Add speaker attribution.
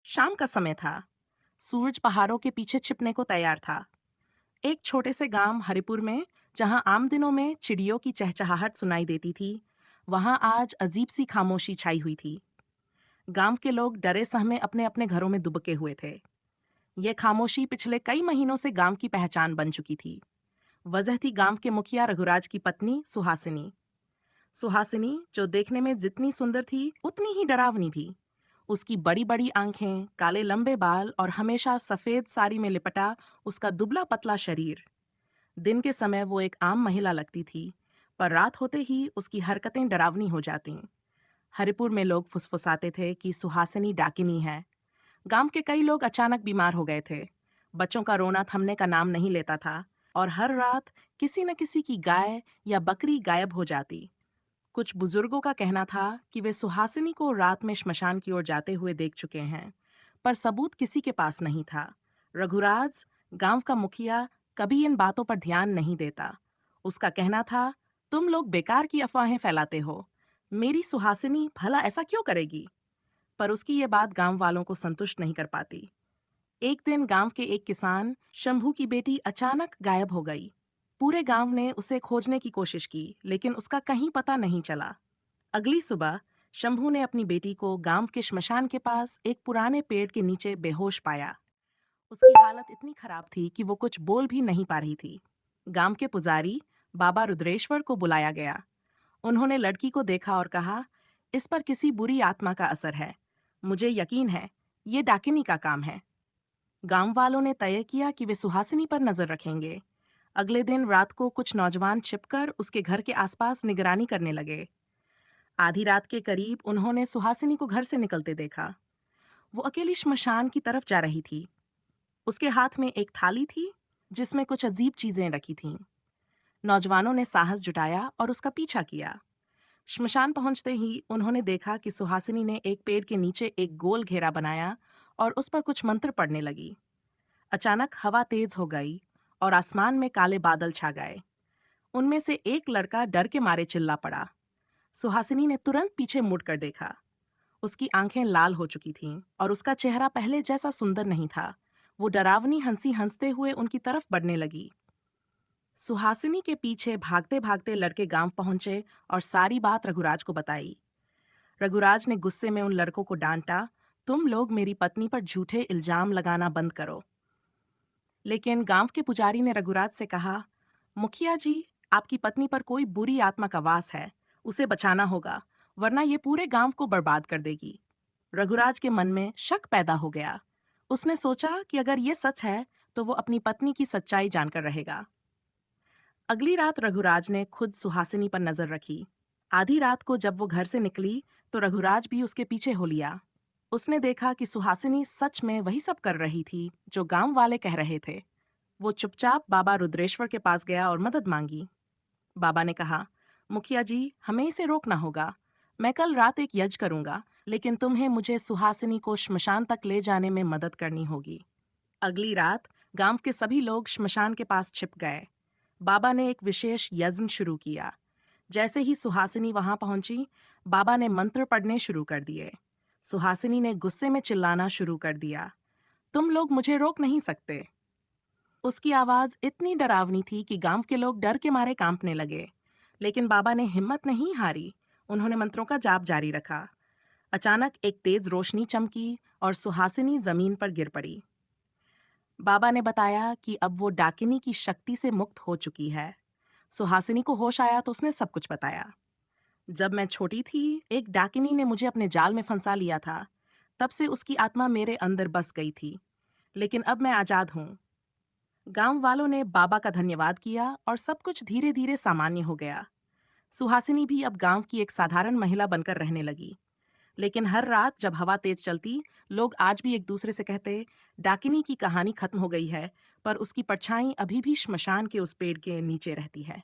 Speaker 1: शाम का समय था। सूरज पहाड़ों के पीछे छिपने को तैयार था। एक छोटे से गांव हरिपुर में, जहां आम दिनों में चिड़ियों की चहचहाहट सुनाई देती थी, वहां आज अजीब सी खामोशी छाई हुई थी। गांव के लोग डरे सहमे अपने अपने घरों में दुबके हुए थे। यह खामोशी पिछले कई महीनों से गांव की पहचान बन चुकी थी। वजह थी गांव के मुखिया रघुराज की पत्नी सुहासिनी। सुहासिनी, जो देखने में जितनी सुंदर थी उतनी ही डरावनी भी। उसकी बड़ी बड़ी आंखें, काले लंबे बाल और हमेशा सफेद साड़ी में लिपटा उसका दुबला पतला शरीर। दिन के समय वो एक आम महिला लगती थी, पर रात होते ही उसकी हरकतें डरावनी हो जातीं। हरिपुर में लोग फुसफुसाते थे कि सुहासिनी डाकिनी है। गांव के कई लोग अचानक बीमार हो गए थे। बच्चों का रोना थमने का नाम नहीं लेता था, और हर रात किसी न किसी की गाय या बकरी गायब हो जाती। कुछ बुजुर्गों का कहना था कि वे सुहासिनी को रात में श्मशान की ओर जाते हुए देख चुके हैं, पर सबूत किसी के पास नहीं था। रघुराज, गांव का मुखिया, कभी इन बातों पर ध्यान नहीं देता। उसका कहना था, तुम लोग बेकार की अफवाहें फैलाते हो। मेरी सुहासिनी भला ऐसा क्यों करेगी? पर उसकी ये बात गांव वालों को संतुष्ट नहीं कर पाती। एक दिन गांव के एक किसान शंभू की बेटी अचानक गायब हो गई। पूरे गांव ने उसे खोजने की कोशिश की, लेकिन उसका कहीं पता नहीं चला। अगली सुबह शंभू ने अपनी बेटी को गांव के श्मशान के पास एक पुराने पेड़ के नीचे बेहोश पाया। उसकी हालत इतनी खराब थी कि वो कुछ बोल भी नहीं पा रही थी। गांव के पुजारी बाबा रुद्रेश्वर को बुलाया गया। उन्होंने लड़की को देखा और कहा, इस पर किसी बुरी आत्मा का असर है। मुझे यकीन है ये डाकिनी का काम है। गांव वालों ने तय किया कि वे सुहासिनी पर नजर रखेंगे। अगले दिन रात को कुछ नौजवान छिपकर उसके घर के आसपास निगरानी करने लगे। आधी रात के करीब उन्होंने सुहासिनी को घर से निकलते देखा। वो अकेली श्मशान की तरफ जा रही थी। उसके हाथ में एक थाली थी, जिसमें कुछ अजीब चीजें रखी थीं। नौजवानों ने साहस जुटाया और उसका पीछा किया। श्मशान पहुंचते ही उन्होंने देखा कि सुहासिनी ने एक पेड़ के नीचे एक गोल घेरा बनाया और उस पर कुछ मंत्र पढ़ने लगी। अचानक हवा तेज हो गई और आसमान में काले बादल छा गए। उनमें से एक लड़का डर के मारे चिल्ला पड़ा। सुहासिनी ने तुरंत पीछे मुड़कर देखा। उसकी आंखें लाल हो चुकी थीं और उसका चेहरा पहले जैसा सुंदर नहीं था। वो डरावनी हंसी हंसते हुए उनकी तरफ बढ़ने लगी। सुहासिनी के पीछे भागते भागते लड़के गांव पहुंचे और सारी बात रघुराज को बताई। रघुराज ने गुस्से में उन लड़कों को डांटा, तुम लोग मेरी पत्नी पर झूठे इल्जाम लगाना बंद करो। लेकिन गांव के पुजारी ने रघुराज से कहा, मुखिया जी, आपकी पत्नी पर कोई बुरी आत्मा का वास है। उसे बचाना होगा, वरना ये पूरे गांव को बर्बाद कर देगी। रघुराज के मन में शक पैदा हो गया। उसने सोचा कि अगर ये सच है तो वो अपनी पत्नी की सच्चाई जानकर रहेगा। अगली रात रघुराज ने खुद सुहासिनी पर नजर रखी। आधी रात को जब वो घर से निकली तो रघुराज भी उसके पीछे हो लिया। उसने देखा कि सुहासिनी सच में वही सब कर रही थी जो गांव वाले कह रहे थे। वो चुपचाप बाबा रुद्रेश्वर के पास गया और मदद मांगी। बाबा ने कहा, मुखिया जी, हमें इसे रोकना होगा। मैं कल रात एक यज्ञ करूंगा, लेकिन तुम्हें मुझे सुहासिनी को श्मशान तक ले जाने में मदद करनी होगी। अगली रात गांव के सभी लोग श्मशान के पास छिप गए। बाबा ने एक विशेष यज्ञ शुरू किया। जैसे ही सुहासिनी वहां पहुंची, बाबा ने मंत्र पढ़ने शुरू कर दिए। सुहासिनी ने गुस्से में चिल्लाना शुरू कर दिया, तुम लोग मुझे रोक नहीं सकते। उसकी आवाज इतनी डरावनी थी कि गांव के लोग डर के मारे कांपने लगे। लेकिन बाबा ने हिम्मत नहीं हारी। उन्होंने मंत्रों का जाप जारी रखा। अचानक एक तेज रोशनी चमकी और सुहासिनी जमीन पर गिर पड़ी। बाबा ने बताया कि अब वो डाकिनी की शक्ति से मुक्त हो चुकी है। सुहासिनी को होश आया तो उसने सब कुछ बताया। जब मैं छोटी थी, एक डाकिनी ने मुझे अपने जाल में फंसा लिया था। तब से उसकी आत्मा मेरे अंदर बस गई थी, लेकिन अब मैं आजाद हूँ। गांव वालों ने बाबा का धन्यवाद किया और सब कुछ धीरे धीरे सामान्य हो गया। सुहासिनी भी अब गांव की एक साधारण महिला बनकर रहने लगी। लेकिन हर रात जब हवा तेज चलती, लोग आज भी एक दूसरे से कहते, डाकिनी की कहानी खत्म हो गई है, पर उसकी परछाई अभी भी श्मशान के उस पेड़ के नीचे रहती है।